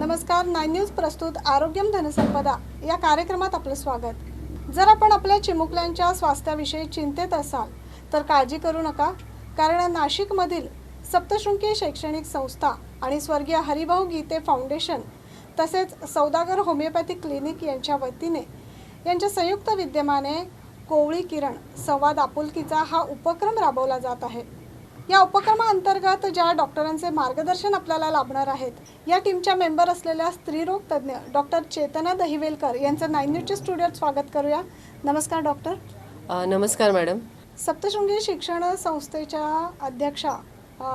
नमस्कार, 9 न्यूज प्रस्तुत आरोग्यम धनसंपदा या कार्यक्रमात आपलं स्वागत। जर आपण आपल्या चिमुकल्यांच्या स्वास्थ्याविषयी चिंतित असाल तर काळजी करू नका, कारण नाशिकमधील सप्तशृंगी शैक्षणिक संस्था आणि स्वर्गीय हरिभाऊ गीते फाउंडेशन तसेच सौदागर होमिओपॅथिक क्लिनिक यांच्या वतीने यांच्या संयुक्त विद्यमाने कोवळी किरण संवाद आपुलकीचा हा उपक्रम राबवला जात आहे। या उपक्रमाअंतर्गत ज्या डॉक्टरांचे मार्गदर्शन आपल्याला लाभणार आहेत, या टीमच्या मेंबर असलेल्या स्त्रीरोग तज्ञ डॉक्टर चेतना दहिवेलकर यांचं 9 न्यूजच्या स्टुडिओत स्वागत करूया। नमस्कार डॉक्टर। नमस्कार मॅडम। सप्तशृंगी शिक्षण संस्थेच्या अध्यक्षा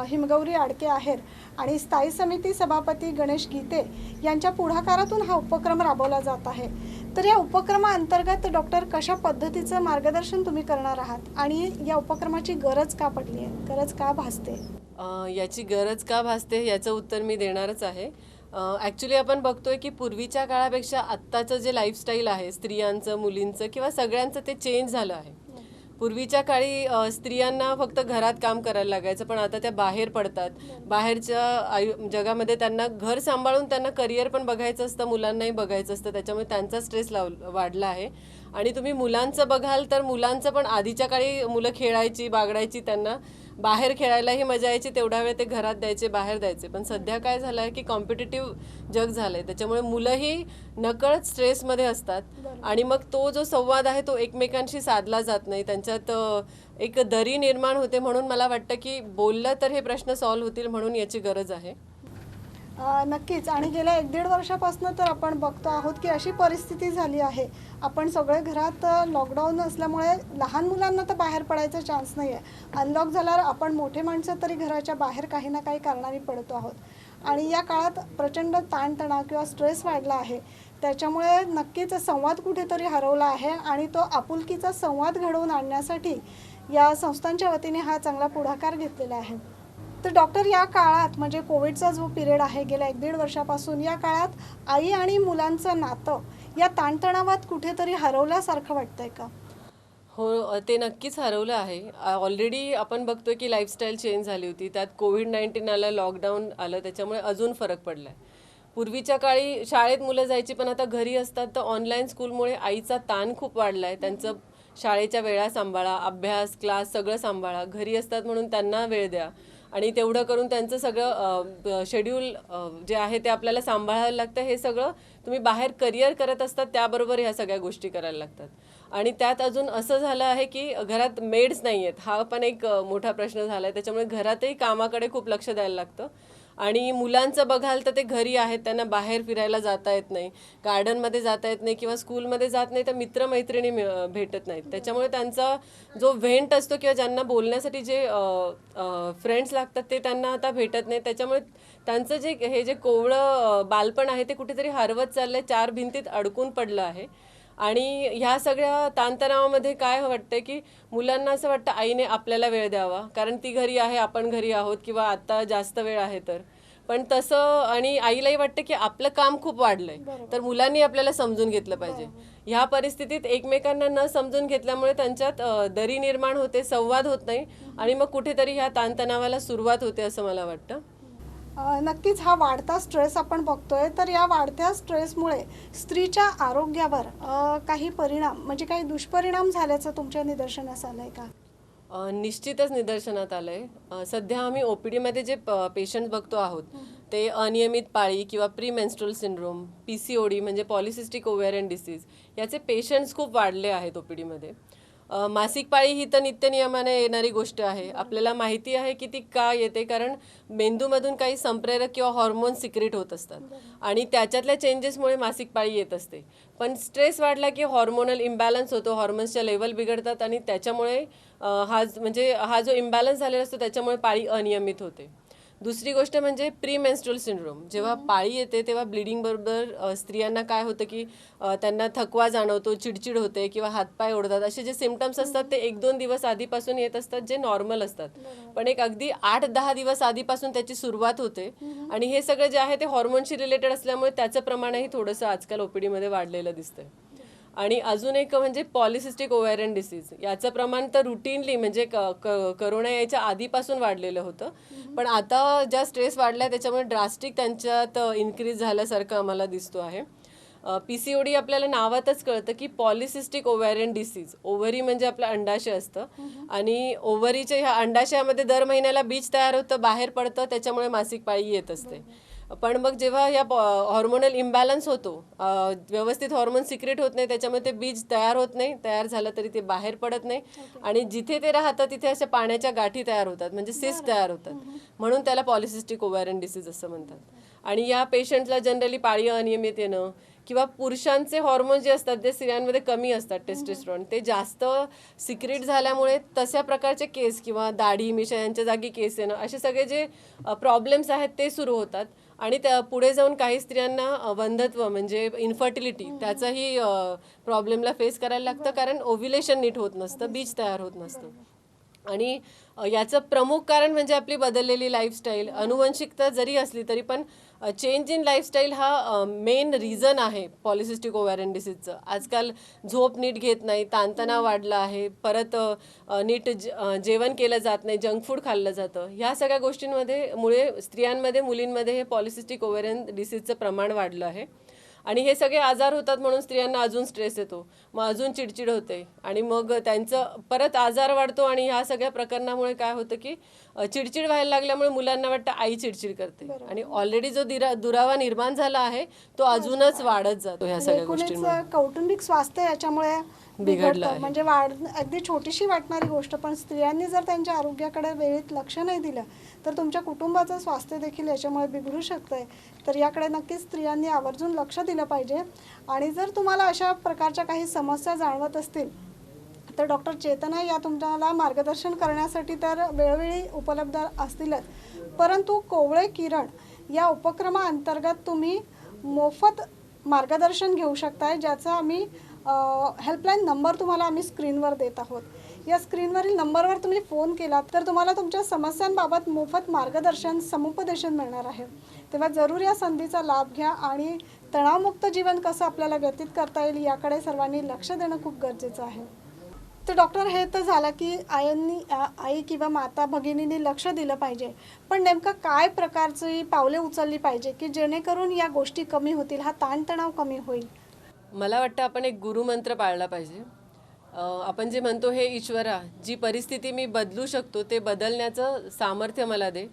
हिमगौरी आडके आहेर आणि स्थायी समिती सभापती गणेश गीते यांच्या पुढाकारातून हा उपक्रम राबवला जात आहे। तर या उपक्रमाअंतर्गत डॉक्टर कशा पद्धतीचं मार्गदर्शन तुम्ही करणार आहात आणि या उपक्रमाची गरज का पडली आहे, गरज का भासते? याची गरज का भासते याचं उत्तर मी देणारच आहे। ॲक्च्युली आपण बघतोय की पूर्वीच्या काळापेक्षा आत्ताचं जे लाईफस्टाईल आहे स्त्रियांचं, मुलींचं किंवा सगळ्यांचं ते चेंज झालं आहे। पूर्वीच्या काळी स्त्रियांना फक्त घरात काम करायला लागायचं, पण आता त्या बाहेर पडतात। बाहेरच्या जगामध्ये त्यांना घर सांभाळून त्यांना करिअर पण बघायचं असतं, मुलांनाही बघायचं असतं, त्याच्यामुळे त्यांचा स्ट्रेस वाढला आहे। आणि तुम्ही मुलांचं बघाल तर मुलांचं पण आधीच्या काळी मुलं खेळायची, बागडायची, त्यांना बाहेर खेळायलाही मजा यायची, तेवढा वेळ ते घरात द्यायचे, बाहेर द्यायचे। पण सध्या काय झालं आहे की कॉम्पिटिटिव्ह जग झालं आहे, त्याच्यामुळे मुलंही नकळत स्ट्रेसमध्ये असतात आणि मग तो जो संवाद आहे तो एकमेकांशी साधला जात नाही, त्यांच्यात एक दरी निर्माण होते। म्हणून मला वाटतं की बोललं तर हे प्रश्न सॉल्व्ह होतील, म्हणून याची गरज आहे। नक्कीच। आणि गेल्या 1-1.5 वर्षापासून तर आपण बघतो आहोत की अशी परिस्थिती झाली आहे, आपण सगळे घरात लॉकडाऊन असल्यामुळे लहान मुलांना तर बाहेर पडायचा चान्स नाही आहे। अनलॉक झाल्यावर आपण मोठे माणसं तरी घराच्या बाहेर काही ना काही कारणाने पडतो आहोत आणि या काळात प्रचंड ताणतणाव किंवा स्ट्रेस वाढला आहे, त्याच्यामुळे नक्कीच संवाद कुठेतरी हरवला आहे आणि तो आपुलकीचा संवाद घडवून आणण्यासाठी या संस्थांच्या वतीने हा चांगला पुढाकार घेतलेला आहे। तर डॉक्टर, या काळात म्हणजे कोविडचा जो पिरियड आहे गेल्या 1-1.5 वर्षापासून, या काळात आई आणि मुलांचं नातं या ताणतणावात कुठेतरी हरवल्यासारखं वाटतंय का? हो, ते नक्कीच हरवलं आहे। ऑलरेडी आपण बघतोय की लाईफस्टाईल चेंज झाली होती, त्यात कोविड-19 आलं, लॉकडाऊन आलं, त्याच्यामुळे अजून फरक पडला आहे। पूर्वीच्या काळी शाळेत मुलं जायची, पण आता घरी असतात, तर ऑनलाईन स्कूलमुळे आईचा ताण खूप वाढला आहे। त्यांचं शाळेच्या वेळा सांभाळा, अभ्यास, क्लास सगळं सांभाळा, घरी असतात म्हणून त्यांना वेळ द्या आणि तेवढं करून त्यांचं सगळं शेड्यूल जे आहे ते आपल्याला सांभाळायला लागतं। हे सगळं तुम्ही बाहेर करिअर करत असतात त्याबरोबर ह्या सगळ्या गोष्टी करायला लागतात। आणि त्यात अजून असं झालं आहे की घरात मेड्स नाही आहेत, हा पण एक मोठा प्रश्न झाला आहे, त्याच्यामुळे घरातही कामाकडे खूप लक्ष द्यायला लागतं। आणि मुलांचं बघाल तर ते घरी आहेत, त्यांना बाहेर फिरायला जाता येत नाही, गार्डनमध्ये जाता येत नाही किंवा स्कूलमध्ये जात नाही, तर मित्रमैत्रिणी भेटत नाहीत, त्याच्यामुळे त्यांचा जो व्हेंट असतो किंवा ज्यांना बोलण्यासाठी जे फ्रेंड्स लागतात ते त्यांना आता भेटत नाही। त्याच्यामुळे त्यांचं जे कोवळं बालपण आहे ते कुठेतरी हरवत चाललं आहे, 4 भिंतीत अडकून पडलं आहे। आणि ह्या सगळ्या ताणतणावामध्ये काय वाटतंय की मुलांना असं वाटतं आईने आपल्याला वेळ द्यावा, कारण ती घरी आहे, आपण घरी आहोत किंवा आता जास्त वेळ आहे तर। पण तसं, आणि आईलाही वाटतं की आपलं काम खूप वाढलंय, तर मुलांनी आपल्याला समजून घेतलं पाहिजे। ह्या परिस्थितीत एकमेकांना न समजून घेतल्यामुळे त्यांच्यात दरी निर्माण होते, संवाद होत नाही आणि मग कुठेतरी ह्या ताणतणावाला सुरुवात होते असं मला वाटतं। नक्कीच हा वाढता स्ट्रेस आपण बघतोय, तर या वाढत्या स्ट्रेसमुळे स्त्रीच्या आरोग्यावर काही परिणाम म्हणजे काही दुष्परिणाम झाल्याचं तुमच्या निदर्शनास आलंय का? निश्चितच निदर्शनात आलंय। सध्या आम्ही ओपीडीमध्ये जे पेशंट बघतो आहोत ते अनियमित पाळी किंवा प्री मेन्स्ट्रुअल सिंड्रोम, PCOD म्हणजे पॉलिसिस्टिक ओव्हेरियन डिसीज, याचे पेशंट्स खूप वाढले आहेत ओपीडीमध्ये। मासिक पाळी ही तर नित्यनियमाने येणारी गोष्ट आहे, आपल्याला माहिती आहे की ती का येते, कारण मेंदूमधून काही संप्रेरक किंवा हॉर्मोन सिक्रेट होत असतात आणि त्याच्यातल्या चेंजेसमुळे मासिक पाळी येत असते। पण स्ट्रेस वाढला की हॉर्मोनल इम्बॅलन्स होतो, हॉर्मोन्सच्या लेवल बिघडतात आणि त्याच्यामुळे हा जो इम्बॅलन्स झालेला असतो त्याच्यामुळे पाळी अनियमित होते। दुसरी गोष्ट म्हणजे प्री मेन्स्ट्रुअल सिंड्रोम, जेव्हा पाळी येते तेव्हा ब्लिडिंग बरोबर स्त्रियांना काय होतं की त्यांना थकवा जाणवतो, चिडचिड होते किंवा हातपाय ओढतात, असे जे सिम्पटम्स असतात ते 1-2 दिवस आधीपासून येत असतात, जे नॉर्मल असतात, पण एक अगदी 8-10 दिवस आधीपासून त्याची सुरुवात होते। आणि हे सगळं जे आहे ते हॉर्मोनशी रिलेटेड असल्यामुळे त्याचं प्रमाणही थोडंसं आजकाल ओपीडीमध्ये वाढलेलं दिसतंय। आणि अजून एक म्हणजे पॉलिसिस्टिक ओव्हॅरियन डिसीज, याचं प्रमाण तर रुटीनली म्हणजे करोना यायच्या आधीपासून वाढलेलं होतं, पण आता ज्या स्ट्रेस वाढला त्याच्यामुळे ड्रास्टिक त्यांच्यात इन्क्रीज झाल्यासारखं आम्हाला दिसतो आहे. PCOD आपल्याला नावातच कळतं की पॉलिसिस्टिक ओव्हॅरियन डिसीज. ओव्हरी म्हणजे आपलं अंडाशय असतं आणि ओव्हरीच्या ह्या अंडाशयामध्ये दर महिन्याला बीज तयार होतं, बाहेर पडतं, त्याच्यामुळे मासिक पाळी येत असते. पण मग जेव्हा या हॉर्मोनल इम्बॅलन्स होतो, व्यवस्थित हॉर्मोन सिक्रेट होत नाही, त्याच्यामुळे ते बीज तयार होत नाही, तयार झालं तरी ते बाहेर पडत नाही आणि जिथे ते राहतं तिथे अशा पाण्याच्या गाठी तयार होतात, म्हणजे सिस्ट तयार होतात, म्हणून त्याला पॉलिसिस्टिक ओव्हॅरियन डिसीज असं म्हणतात. आणि या पेशंटला जनरली पाळी अनियमित येणं किंवा पुरुषांचे हॉर्मोन जे असतात जे स्त्रियांमध्ये कमी असतात, टेस्टेस्ट्रॉन, ते जास्त सिक्रेट झाल्यामुळे तशा प्रकारचे केस किंवा दाढी मिशा यांच्या जागी केस येणं, असे सगळे जे प्रॉब्लेम्स आहेत ते सुरू होतात. आणि त्या पुढे जाऊन काही स्त्रियांना वंध्यत्व म्हणजे इन्फर्टिलिटी त्याचाही प्रॉब्लेमला फेस करायला लागतं, कारण ओव्ह्युलेशन नीट होत नसतं, बीज तयार होत नसतं. आणि याचं प्रमुख कारण म्हणजे आपली बदललेली लाईफस्टाईल. अनुवंशिकता जरी असली तरी पण चेंज इन लाईफस्टाईल हा मेन रिझन आहे पॉलिसिस्टिक ओव्हॅरियन डिसीजचं. आजकाल झोप नीट घेत नाही, ताणतणाव वाढला आहे, परत नीट जेवण केलं जात नाही, जंक फूड खाल्लं जातं. ह्या सगळ्या गोष्टींमुळे स्त्रियांमध्ये मुलींमध्ये हे पॉलिसिस्टिक ओव्हॅरियन डिसीजचं प्रमाण वाढलं आहे. आणि हे सगळे आजार होतात म्हणून स्त्रियांना अजून स्ट्रेस येतो, मग अजून चिडचिड होते आणि मग त्यांचं परत आजार वाढतो. आणि ह्या सगळ्या प्रकरणामुळे काय होतं की चिडचिड व्हायला लागल्यामुळे मुलांना वाटतं आई चिडचिड करते आणि ऑलरेडी जो दुरावा निर्माण झाला आहे तो अजूनच वाढत जातो ह्या सगळ्या गोष्टींमुळे. कौटुंबिक स्वास्थ्य याच्यामुळे बिघडलं आहे. म्हणजे अगदी छोटीशी वाटणारी गोष्ट, पण स्त्रियांनी जर त्यांच्या आरोग्याकडे वेळेत लक्ष नाही दिलं तर तुमच्या कुटुंबाचं स्वास्थ्य देखील याच्यामुळे बिघडू शकतंय. तर याकडे नक्कीच स्त्रियांनी आवर्जून लक्ष दिलं पाहिजे. आणि जर तुम्हाला अशा प्रकारच्या काही समस्या जाणवत असतील तर डॉक्टर चेतना या तुम्हाला मार्गदर्शन करण्यासाठी तर वेळोवेळी उपलब्ध असतीलच, परंतु कोवळे किरण या उपक्रमाअंतर्गत तुम्ही मोफत मार्गदर्शन घेऊ शकताय, ज्याचा आम्ही हेल्पलाईन नंबर तुम्हाला आम्ही स्क्रीनवर देत आहोत. या स्क्रीनवरील नंबरवर तुम्ही फोन केला तर तुम्हाला तुमच्या समस्यांबाबत मोफत मार्गदर्शन, समुपदेशन मिळणार आहे. तेव्हा जरूर या संधीचा लाभ घ्या आणि तणावमुक्त जीवन कसं आपल्याला व्यतीत करता येईल याकडे सर्वांनी लक्ष देणं खूप गरजेचं आहे. तर डॉक्टर, हे तर झालं की आई किंवा माता भगिनींनी लक्ष दिलं पाहिजे, पण नेमकं काय प्रकारची पावले उचलली पाहिजे की जेणेकरून या गोष्टी कमी होतील, हा ताणतणाव कमी होईल? मला वाटतं आपण एक गुरुमंत्र पाळला पाहिजे. आपण जे म्हणतो, हे ईश्वरा, जी परिस्थिती मी बदलू शकतो ते बदलण्याचं सामर्थ्य मला दे,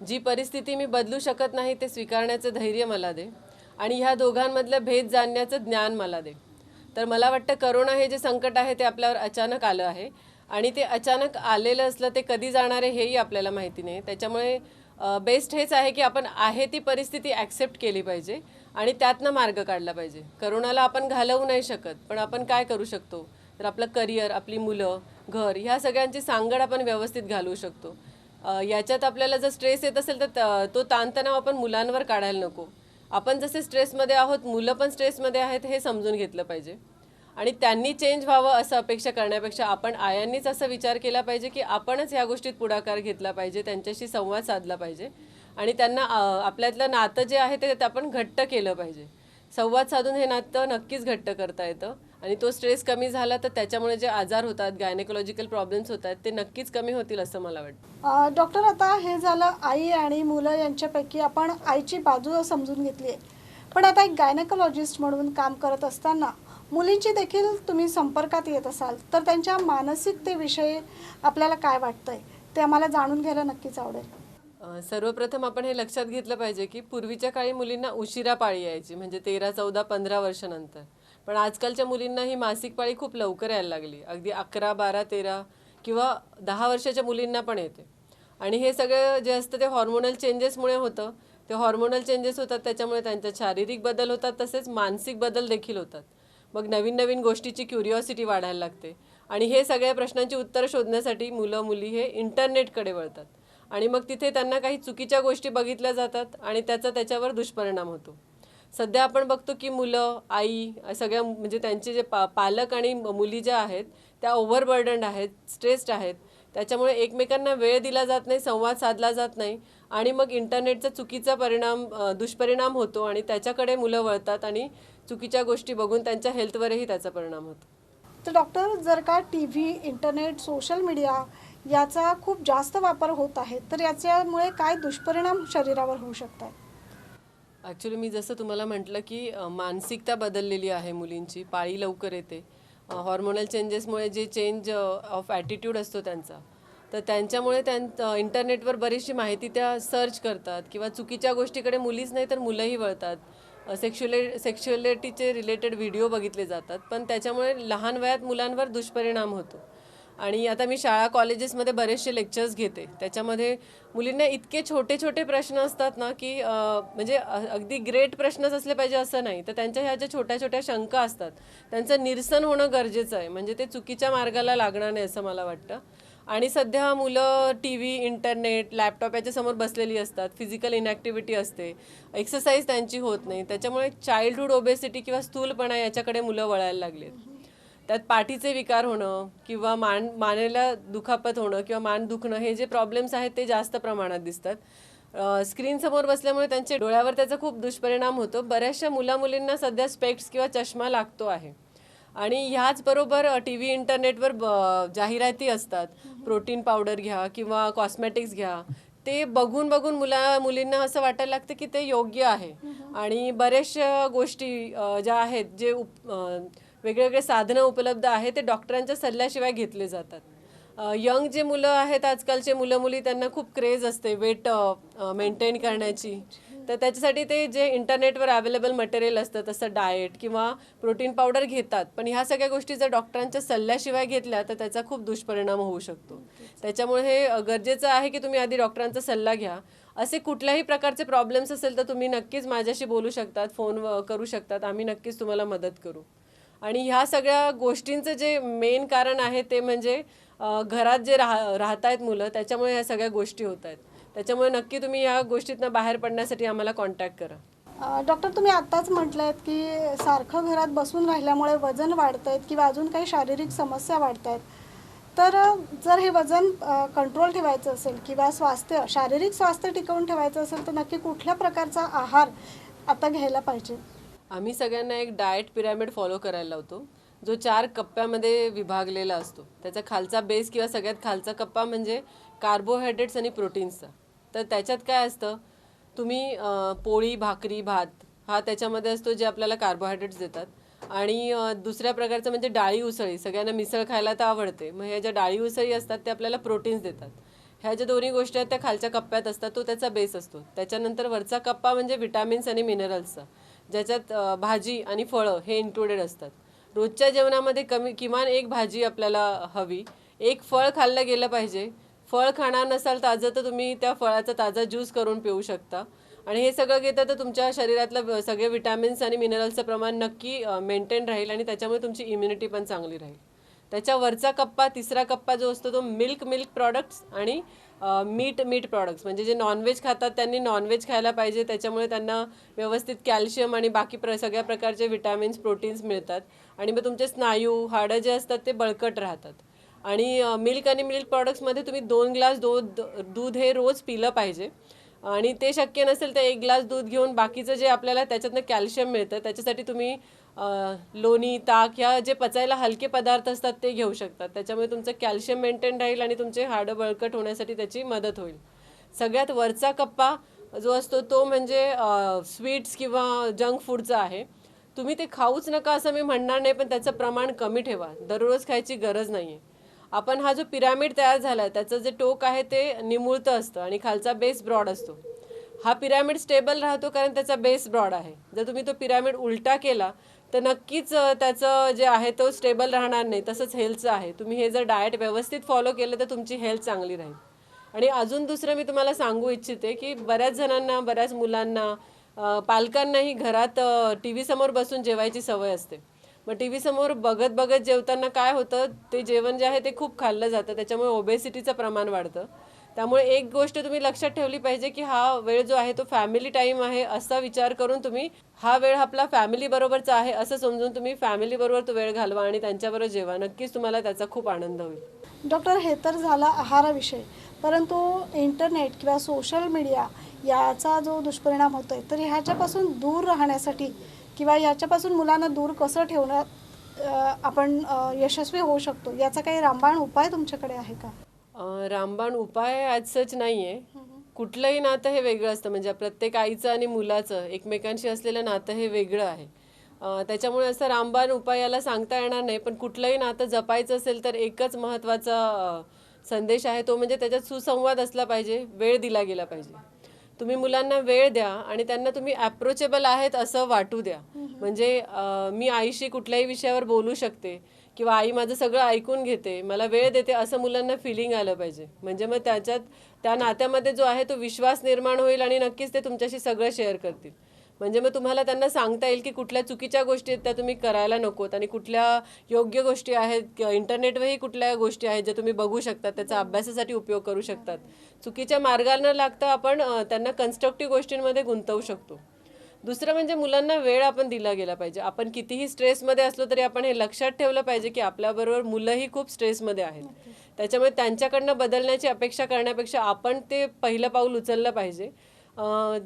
जी परिस्थिती मी बदलू शकत नाही ते स्वीकारण्याचं धैर्य मला दे, आणि ह्या दोघांमधलं भेद जाणण्याचं ज्ञान मला दे. तर मला वाटतं करोना हे जे संकट आहे ते आपल्यावर अचानक आलं आहे आणि ते अचानक आलेलं असलं ते कधी जाणार आहे हेही आपल्याला माहिती नाही. त्याच्यामुळे बेस्ट हेच आहे की आपण आहे ती परिस्थिती ॲक्सेप्ट केली पाहिजे आणि त्यातनं मार्ग काढला पाहिजे. करोनाला आपण घालवू नाही शकत, पण आपण काय करू शकतो तर आपलं करिअर, आपली मुलं, घर, ह्या सगळ्यांची सांगड आपण व्यवस्थित घालवू शकतो. याच्यात आपल्याला जर स्ट्रेस येत असेल तर तो ताणतणाव आपण मुलांवर काढायला नको. आपण जसे स्ट्रेसमध्ये आहोत, मुलं पण स्ट्रेसमध्ये आहेत हे समजून घेतलं पाहिजे आणि त्यांनी चेंज व्हावं असं अपेक्षा करण्यापेक्षा आपण आयांनीच असा विचार केला पाहिजे की आपणच ह्या गोष्टीत पुढाकार घेतला पाहिजे, त्यांच्याशी संवाद साधला पाहिजे आणि त्यांना आपल्यातलं नातं जे आहे ते आपण घट्ट केलं पाहिजे. संवाद साधून हे नातं नक्कीच घट्ट करता येतं आणि तो स्ट्रेस कमी झाला तर त्याच्यामुळे जे आजार होतात, गायनेकोलॉजिकल प्रॉब्लेम्स होतात, ते नक्कीच कमी होतील असं मला वाटतं. डॉक्टर, आता हे झालं आई आणि मुलं यांच्यापैकी आपण आईची बाजू समजून घेतली आहे, पण आता एक गायनेकोलॉजिस्ट म्हणून काम करत असताना मुलींची देखील तुम्ही संपर्कात येत असाल, तर त्यांच्या मानसिकतेविषयी आपल्याला काय वाटतंय ते आम्हाला जाणून घ्यायला नक्कीच आवडेल. सर्वप्रथम आपण हे लक्षात घेतलं पाहिजे की पूर्वीच्या काळी मुलींना उशिरा पाळी यायची, म्हणजे 13, 14, 15 वर्षानंतर. पण आजकालच्या मुलींना ही मासिक पाळी खूप लवकर यायला लागली, अगदी 11, 12, 13 किंवा 10 वर्षाच्या मुलींना पण येते. आणि हे सगळं जे असतं ते हॉर्मोनल चेंजेसमुळे होतं. ते हॉर्मोनल चेंजेस होतात त्याच्यामुळे त्यांच्यात शारीरिक बदल होतात, तसेच मानसिक बदल देखील होतात. मग नवीन नवीन गोष्टीची क्युरिओसिटी वाढायला लागते आणि हे सगळ्या प्रश्नांची उत्तरं शोधण्यासाठी मुलं मुली हे इंटरनेटकडे वळतात आणि मग तिथे त्यांना काही चुकीच्या गोष्टी बघितल्या जातात आणि त्याचा त्याच्यावर दुष्परिणाम होतो. सध्या आपण बघतो की मुलं, आई, सगळ्या म्हणजे त्यांचे जे पालक आणि मुली ज्या आहेत त्या ओव्हरबर्डन्ड आहेत, स्ट्रेस्ड आहेत. त्याच्यामुळे एकमेकांना वेळ दिला जात नाही, संवाद साधला जात नाही आणि मग इंटरनेटचा चुकीचा दुष्परिणाम होतो आणि त्याच्याकडे मुलं वळतात आणि चुकीच्या गोष्टी बघून त्यांच्या हेल्थवरही त्याचा परिणाम होतो. तर डॉक्टर, जर का T V, internet, social media याचा खूप जास्त वापर होत आहे, तर याच्यामुळे काय दुष्परिणाम शरीरावर होऊ शकतात? ॲक्च्युली मी जसं तुम्हाला म्हटलं की मानसिकता बदललेली आहे मुलींची, पाळी लवकर येते, हॉर्मोनल चेंजेसमुळे जे चेंज ऑफ ॲटिट्यूड असतो त्यांचा, तर त्यांच्यामुळे इंटरनेटवर बरीचशी माहिती त्या सर्च करतात किंवा चुकीच्या गोष्टीकडे मुलीच नाही तर मुलंही वळतात. सेक्शुअलिटीचे रिलेटेड व्हिडिओ बघितले जातात, पण त्याच्यामुळे लहान वयात मुलांवर दुष्परिणाम होतो. आणि आता मी शाळा कॉलेजेसमध्ये बरेचसे लेक्चर्स घेते, त्याच्यामध्ये मुलींना इतके छोटे छोटे प्रश्न असतात ना की म्हणजे अगदी ग्रेट प्रश्नच असले पाहिजे असं नाही, तर त्यांच्या ह्या ज्या छोट्या छोट्या शंका असतात त्यांचं निरसन होणं गरजेचं आहे, म्हणजे ते चुकीच्या मार्गाला लागणार नाही असं मला वाटतं. आणि सध्या मुलं टी व्ही, इंटरनेट, लॅपटॉप याच्यासमोर बसलेली असतात, फिजिकल इनॅक्टिव्हिटी असते, एक्सरसाइज त्यांची होत नाही, त्याच्यामुळे चाइल्डहूड ओबेसिटी किंवा स्थूलपणा याच्याकडे मुलं वळायला लागलेत. त्यात पाठीचे विकार होणं किंवा मानेला दुखापत होणं किंवा मान दुखणं, हे जे प्रॉब्लेम्स आहेत ते जास्त प्रमाणात दिसतात. स्क्रीनसमोर बसल्यामुळे त्यांच्या डोळ्यावर त्याचा खूप दुष्परिणाम होतो. बऱ्याचशा मुलींना सध्या स्पेक्ट्स किंवा चष्मा लागतो आहे. आणि ह्याचबरोबर टी व्ही, इंटरनेटवर जाहिराती असतात, प्रोटीन पावडर घ्या किंवा कॉस्मेटिक्स घ्या, ते बघून बघून मुलींना असं वाटायला लागतं की ते योग्य आहे. आणि बऱ्याचशा गोष्टी ज्या आहेत, जे वेगवेगळे साधनं उपलब्ध आहेत, ते डॉक्टरांच्या सल्ल्याशिवाय घेतले जातात. यंग जे मुलं आहेत, आजकालचे मुली, त्यांना खूप क्रेज असते वेट मेंटेन करण्याची, तर त्याच्यासाठी ते जे इंटरनेटवर अवेलेबल मटेरियल असतं तसं डाएट किंवा प्रोटीन पावडर घेतात, पण ह्या सगळ्या गोष्टी जर डॉक्टरांच्या सल्ल्याशिवाय घेतल्या तर त्याचा खूप दुष्परिणाम होऊ शकतो. त्याच्यामुळे हे गरजेचं आहे की तुम्ही आधी डॉक्टरांचा सल्ला घ्या. असे कुठल्याही प्रकारचे प्रॉब्लेम्स असेल तर तुम्ही नक्कीच माझ्याशी बोलू शकतात, फोन करू शकतात, आम्ही नक्कीच तुम्हाला मदत करू. आणि ह्या सगळ्या गोष्टींचं जे मेन कारण आहे ते म्हणजे घरात जे राहत आहेत मुलं, त्याच्यामुळे ह्या सगळ्या गोष्टी होत आहेत. त्याच्यामुळे नक्की तुम्ही या गोष्टीतनं बाहेर पडण्यासाठी आम्हाला कॉन्टॅक्ट करा. डॉक्टर, तुम्ही आत्ताच म्हटलं की सारखं घरात बसून राहिल्यामुळे वजन वाढत आहेत किंवा अजून काही शारीरिक समस्या वाढत आहेत, तर जर हे वजन कंट्रोल ठेवायचं असेल किंवा शारीरिक स्वास्थ्य टिकवून ठेवायचं असेल तर नक्की कुठल्या प्रकारचा आहार आता घ्यायला पाहिजे? आम्ही सगळ्यांना एक डाएट पिरॅमिड फॉलो करायला लावतो, जो 4 कप्प्यामध्ये विभागलेला असतो. त्याचा खालचा बेस किंवा सगळ्यात खालचा कप्पा म्हणजे कार्बोहायड्रेट्स आणि प्रोटीन्सचा. तर त्याच्यात काय असतं, तुम्ही पोळी, भाकरी, भात हा त्याच्यामध्ये असतो, जे आपल्याला कार्बोहायड्रेट्स देतात. आणि दुसऱ्या प्रकारचं म्हणजे डाळी उसळी, सगळ्यांना मिसळ खायला तर आवडते, मग ह्या ज्या डाळी उसळी असतात ते आपल्याला प्रोटीन्स देतात. ह्या ज्या दोन्ही गोष्टी आहेत त्या खालच्या कप्प्यात असतात, तो त्याचा बेस असतो. त्याच्यानंतर वरचा कप्पा म्हणजे विटॅमिन्स आणि मिनरल्सचा, ज्याच्यात भाजी आणि फळं हे इन्क्लुडेड असतात. रोजच्या जेवणामध्ये किमान एक भाजी आपल्याला हवी, एक फळ खाल्लं गेलं पाहिजे. फळ खाणार नसाल ताजं तर तुम्ही त्या फळाचा ताजा ज्यूस करून पिऊ शकता. आणि हे सगळं घेतं तर तुमच्या शरीरातलं सगळे विटॅमिन्स आणि मिनरल्सचं प्रमाण नक्की मेंटेन राहील आणि त्याच्यामुळे तुमची इम्युनिटी पण चांगली राहील. त्याच्या वरचा कप्पा, तिसरा कप्पा जो असतो तो मिल्क प्रॉडक्ट्स आणि मीट प्रॉडक्ट्स, म्हणजे जे नॉनव्हेज खातात त्यांनी नॉनव्हेज खायला पाहिजे, त्याच्यामुळे त्यांना व्यवस्थित कॅल्शियम आणि बाकी सगळ्या प्रकारचे विटॅमिन्स, प्रोटीन्स मिळतात आणि मग तुमचे स्नायू, हाडं जे असतात ते बळकट राहतात. आणि मिल्क आणि मिल्क प्रॉडक्ट्समध्ये तुम्ही 2 ग्लास दूध हे रोज पिलं पाहिजे. आणि ते शक्य नसेल तर 1 ग्लास दूध घेऊन बाकीचं जे आपल्याला त्याच्यातनं कॅल्शियम मिळतं त्याच्यासाठी तुम्ही लोणी, ताक ह्या जे पचायला हलके पदार्थ असतात ते घेऊ शकतात. त्याच्यामुळे तुमचं कॅल्शियम मेंटेन राहील आणि तुमचे हाडं बळकट होण्यासाठी त्याची मदत होईल. सगळ्यात वरचा कप्पा जो असतो तो म्हणजे स्वीट्स किंवा जंक फूडचा आहे. तुम्ही ते खाऊच नका असं मी म्हणणार नाही, पण त्याचं प्रमाण कमी ठेवा, दररोज खायची गरज नाही आहे. आपण हा जो पिरॅमिड तयार झाला आहे त्याचं जे टोक आहे ते निमुळतं असतं आणि खालचा बेस ब्रॉड असतो. हा पिरॅमिड स्टेबल राहतो कारण त्याचा बेस ब्रॉड आहे. जर तुम्ही तो पिरॅमिड उलटा केला तर नक्कीच त्याचं जे आहे तो स्टेबल राहणार नाही. तसंच हेल्थचं आहे, तुम्ही हे जर डाएट व्यवस्थित फॉलो केलं तर तुमची हेल्थ चांगली राहील. आणि अजून दुसरं मी तुम्हाला सांगू इच्छिते की बऱ्याच जणांना, बऱ्याच मुलांना, पालकांनाही घरात टी व्ही समोर बसून जेवायची सवय असते. मग टी व्ही समोर बघत बघत जेवताना काय होतं, ते जेवण जे आहे ते खूप खाल्लं जातं, त्याच्यामुळे ओबेसिटीचं प्रमाण वाढतं. त्यामुळे एक गोष्ट तुम्ही लक्षात ठेवली पाहिजे की हा वेळ जो आहे तो फॅमिली टाईम आहे असा विचार करून तुम्ही हा वेळ आपला फॅमिली बरोबरचा आहे असं समजून तुम्ही फॅमिली बरोबर तो वेळ घालवा आणि त्यांच्याबरोबर जेवा. नक्कीच तुम्हाला त्याचा खूप आनंद होईल. डॉक्टर, हे तर झाला आहाराविषयी, परंतु इंटरनेट किंवा सोशल मीडिया याचा जो दुष्परिणाम होतोय, तर ह्याच्यापासून दूर राहण्यासाठी किंवा याच्यापासून मुलांना दूर कसं ठेवण्यात आपण यशस्वी होऊ शकतो, याचा काही रामबाण उपाय तुमच्याकडे आहे का? रामबाण उपाय ॲज सच नाही आहे. कुठलंही नातं हे वेगळं असतं, म्हणजे प्रत्येक आईचं आणि मुलाचं एकमेकांशी असलेलं नातं हे वेगळं आहे. त्याच्यामुळे असं रामबाण उपाय याला सांगता येणार नाही, पण कुठलंही नातं जपायचं असेल तर एकच महत्त्वाचा संदेश आहे, तो म्हणजे त्याच्यात सुसंवाद असला पाहिजे, वेळ दिला गेला पाहिजे. तुम्ही मुलांना वेळ द्या आणि त्यांना तुम्ही ॲप्रोचेबल आहेत असं वाटू द्या. म्हणजे मी आईशी कुठल्याही विषयावर बोलू शकते किंवा आई माझं सगळं ऐकून घेते, मला वेळ देते, असं मुलांना फिलिंग आलं पाहिजे. म्हणजे मग त्याच्यात त्या नात्यामध्ये जो आहे तो विश्वास निर्माण होईल आणि नक्कीच ते तुमच्याशी सगळं शेअर करतील. म्हणजे मग तुम्हाला त्यांना सांगता येईल की कुठल्या चुकीच्या गोष्टी आहेत त्या तुम्ही करायला नकोत आणि कुठल्या योग्य गोष्टी आहेत. इंटरनेटवरही कुठल्या गोष्टी आहेत ज्या तुम्ही बघू शकतात, त्याचा अभ्यासासाठी उपयोग करू शकतात. चुकीच्या मार्गाला न लागता आपण त्यांना कन्स्ट्रक्टिव्ह गोष्टींमध्ये गुंतवू शकतो. दुसरं म्हणजे मुलांना वेळ आपण दिला गेला पाहिजे. आपण कितीही स्ट्रेसमध्ये असलो तरी आपण हे लक्षात ठेवलं पाहिजे की आपल्याबरोबर मुलंही खूप स्ट्रेसमध्ये आहेत. त्याच्यामुळे त्यांच्याकडनं बदलण्याची अपेक्षा करण्यापेक्षा आपण ते पहिलं पाऊल उचललं पाहिजे.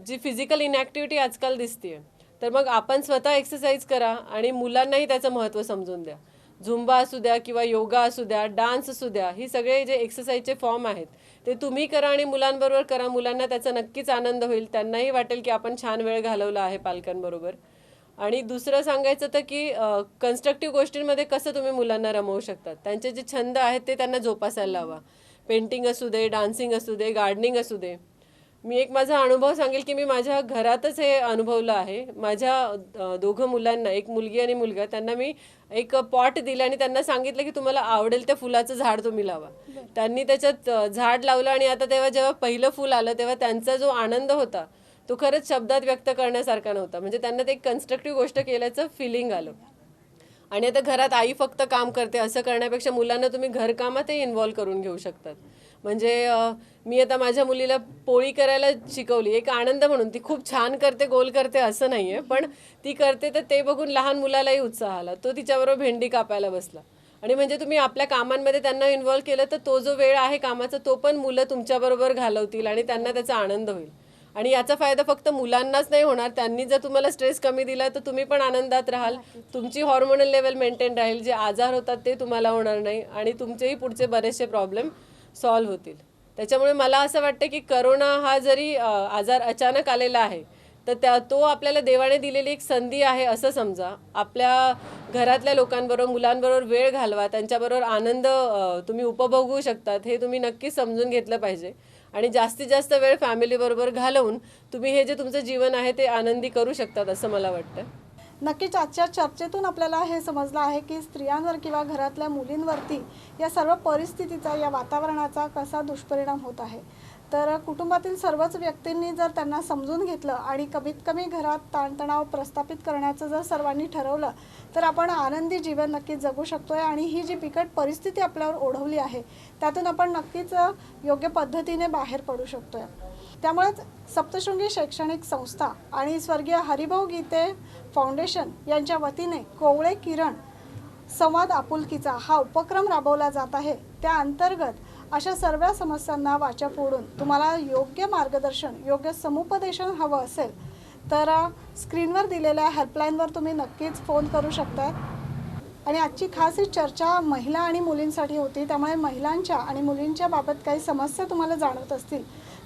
जी फिजिकल इनॅक्टिव्हिटी आजकाल दिसते, तर मग आपण स्वतः एक्सरसाइज करा आणि मुलांनाही त्याचं महत्त्व समजून द्या. झुंबा असू द्या किंवा योगा असू द्या, डान्स असू द्या, ही सगळे जे एक्सरसाइजचे फॉर्म आहेत ते तुम्ही करा आणि मुलांबरोबर करा. मुलांना त्याचा नक्कीच आनंद होईल. त्यांनाही वाटेल की आपण छान वेळ घालवला आहे पालकांबरोबर. आणि दुसरं सांगायचं तर की कन्स्ट्रक्टिव्ह गोष्टींमध्ये कसं तुम्ही मुलांना रमवू शकतात. त्यांचे जे छंद आहेत ते त्यांना जोपासायला लावा. पेंटिंग असू दे, डान्सिंग असू दे, गार्डनिंग असू दे. मी एक माझा अनुभव सांगेल की मी माझ्या घरातच हे अनुभवलं आहे. माझ्या दोघं मुलांना, एक मुलगी आणि मुलगा, त्यांना मी एक पॉट दिलं आणि त्यांना सांगितलं की तुम्हाला आवडेल त्या फुलाचं झाड तुम्ही लावा. त्यांनी त्याच्यात झाड लावलं आणि आता जेव्हा पहिलं फुल आलं तेव्हा त्यांचा जो आनंद होता तो खरंच शब्दात व्यक्त करण्यासारखा नव्हता. म्हणजे त्यांना ते एक कन्स्ट्रक्टिव्ह गोष्ट केल्याचं फिलिंग आलं. आणि आता घरात आई फक्त काम करते असं करण्यापेक्षा मुलांना तुम्ही घरकामातही इन्व्हॉल्व करून घेऊ शकतात. म्हणजे मी आता माझ्या मुलीला पोळी करायला शिकवली एक आनंद म्हणून. ती खूप छान करते, गोल करते असं नाही आहे, पण ती करते तर ते बघून लहान मुलालाही उत्साह आला. तो तिच्याबरोबर भेंडी कापायला बसला. आणि म्हणजे तुम्ही आपल्या कामांमध्ये त्यांना इन्व्हॉल्व केलं तर तो जो वेळ आहे कामाचा तो पण मुलं तुमच्याबरोबर घालवतील आणि त्यांना त्याचा आनंद होईल. आणि याचा फायदा फक्त मुलांनाच नाही होणार, त्यांनी जर तुम्हाला स्ट्रेस कमी दिला तर तुम्ही पण आनंदात राहाल. तुमची हॉर्मोनल लेवल मेंटेन राहील. जे आजार होतात ते तुम्हाला होणार नाही आणि तुमचेही पुढचे बरेचसे प्रॉब्लेम सॉल्व्ह होतील. त्याच्यामुळे मला असं वाटतं की करोना हा जरी आजार अचानक आलेला आहे तर तो आपल्याला देवाने दिलेली एक संधी आहे असं समजा. आपल्या घरातल्या लोकांबरोबर, मुलांबरोबर वेळ घालवा, त्यांच्याबरोबर आनंद तुम्ही उपभोगू शकतात हे तुम्ही नक्कीच समजून घेतलं पाहिजे. आणि जास्तीत जास्त वेळ फॅमिलीबरोबर घालवून तुम्ही हे जे तुमचं जीवन आहे ते आनंदी करू शकतात असं मला वाटतं. नक्कीच आजच्या चर्चेतून आपल्याला हे समजलं आहे की स्त्रियांवर किंवा घरातल्या मुलींवरती या सर्व परिस्थितीचा, या वातावरणाचा कसा दुष्परिणाम होत आहे. तर कुटुंबातील सर्वच व्यक्तींनी जर त्यांना समजून घेतलं आणि कमीत कमी घरात ताणतणाव प्रस्थापित करण्याचं जर सर्वांनी ठरवलं तर आपण आनंदी जीवन नक्कीच जगू शकतो आहे. आणि ही जी बिकट परिस्थिती आपल्यावर ओढवली आहे त्यातून आपण नक्कीच योग्य पद्धतीने बाहेर पडू शकतो आहे. त्यामुळेच सप्तशृंगी शैक्षणिक संस्था आणि स्वर्गीय हरिभाऊ गीते फाउंडेशन यांच्या वतीने कोवळे किरण संवाद आपुलकीचा हा उपक्रम राबवला जात आहे. त्या अंतर्गत अशा सर्व समस्यांना वाचा फोडून तुम्हाला योग्य मार्गदर्शन, योग्य समुपदेशन हवं असेल तर स्क्रीनवर दिलेल्या हेल्पलाईनवर तुम्ही नक्कीच फोन करू शकता. आणि आजची खास ही चर्चा महिला आणि मुलींसाठी होती. त्यामुळे महिलांच्या आणि मुलींच्या बाबत काही समस्या तुम्हाला जाणवत असतील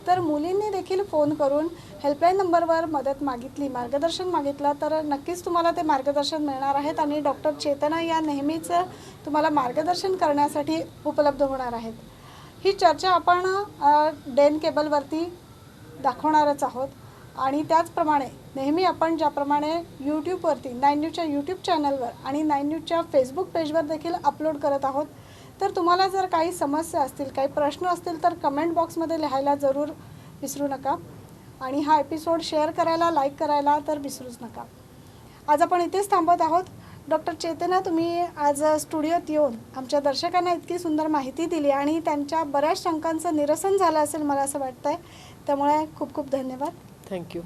तर मुलींनी देखील फोन करून हेल्पलाईन नंबरवर मदत मागितली, मार्गदर्शन मागितलं तर नक्कीच तुम्हाला ते मार्गदर्शन मिळणार आहेत. आणि डॉक्टर चेतना या नेहमीच तुम्हाला मार्गदर्शन करण्यासाठी उपलब्ध होणार आहेत. ही चर्चा आपण डेन केबलवरती दाखवणारच आहोत. आणि त्याचप्रमाणे नेहमी आपण ज्याप्रमाणे यूट्यूबवरती 9 न्यूजच्या यूट्यूब चॅनलवर आणि 9 न्यूजच्या फेसबुक पेजवर देखील अपलोड करत आहोत. तर तुम्हाला जर काही समस्या असतील, काही प्रश्न असतील तर कमेंट बॉक्समध्ये लिहायला जरूर विसरू नका. आणि हा एपिसोड शेअर करायला, लाईक करायला तर विसरूच नका. आज आपण इथेच थांबत आहोत. डॉक्टर चेतना, तुम्ही आज स्टुडिओत येऊन आमच्या दर्शकांना इतकी सुंदर माहिती दिली आणि त्यांच्या बऱ्याच शंकांचं निरसन झालं असेल मला असं वाटतं आहे. त्यामुळे खूप खूप धन्यवाद. थँक्यू.